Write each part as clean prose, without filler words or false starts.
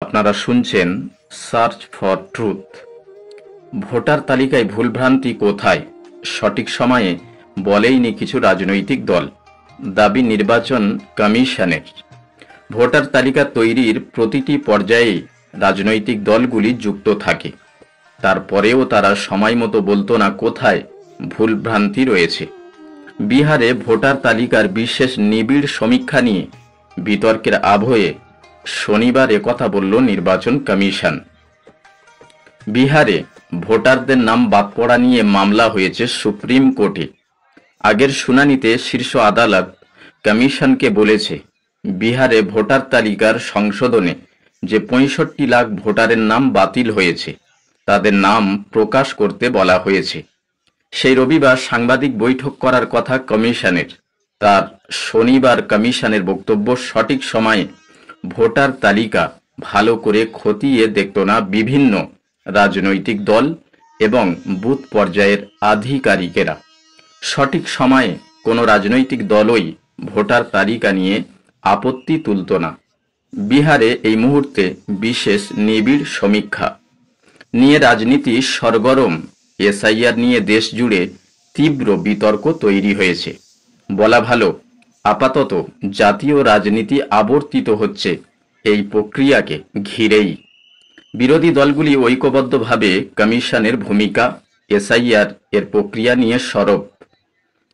আপনারা শুনছেন search for truth. Voter তালিকায় ভুলভ্রান্তি কোথায়, সঠিক সময়ে বলেইনি কিছু রাজনৈতিক দল, দাবি নির্বাচন কমিশনের। ভোটার তালিকা তৈরির প্রতিটি পর্যায়ে রাজনৈতিক দলগুলি যুক্ত থাকে, তারপরেও তারা সময় মতো বলতো না কোথায় ভুলভ্রান্তি রয়েছে। বিহারে ভোটার তালিকার বিশেষ নিবিড় সমীক্ষা নিয়ে বিতর্কের আবহে শনিবার একথা বলল নির্বাচন কমিশন। বিহারে ভোটারদের নাম বাদ পড়া নিয়ে মামলা হয়েছে সুপ্রিম কোর্টে। আগের শুনানিতে শীর্ষ আদালত কমিশনকে বলেছে, বিহারে ভোটার তালিকার সংশোধনে যে ৬৫ লাখ ভোটারের নাম বাতিল হয়েছে তাদের নাম প্রকাশ করতে বলা হয়েছে। সেই রবিবার সাংবাদিক বৈঠক করার কথা কমিশনের। তার শনিবার কমিশনের বক্তব্য, সঠিক সময়ে ভোটার তালিকা ভালো করে খতিয়ে দেখত না বিভিন্ন রাজনৈতিক দল এবং বুথ পর্যায়ের আধিকারিকেরা। সঠিক সময়ে কোনো রাজনৈতিক দলই ভোটার তালিকা নিয়ে আপত্তি তুলত না। বিহারে এই মুহূর্তে বিশেষ নিবিড় সমীক্ষা নিয়ে রাজনীতি সরগরম। এসআইআর নিয়ে দেশ জুড়ে তীব্র বিতর্ক তৈরি হয়েছে। বলা ভালো, আপাতত জাতীয় রাজনীতি আবর্তিত হচ্ছে এই প্রক্রিয়াকে ঘিরেই। বিরোধী দলগুলি ঐক্যবদ্ধভাবে কমিশনের ভূমিকা, এসআইআর এর প্রক্রিয়া নিয়ে সরব।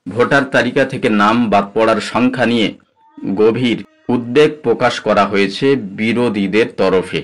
ভোটার তালিকা থেকে নাম বাদ পড়ার সংখ্যা নিয়ে গভীর উদ্বেগ প্রকাশ করা হয়েছে বিরোধীদের তরফে।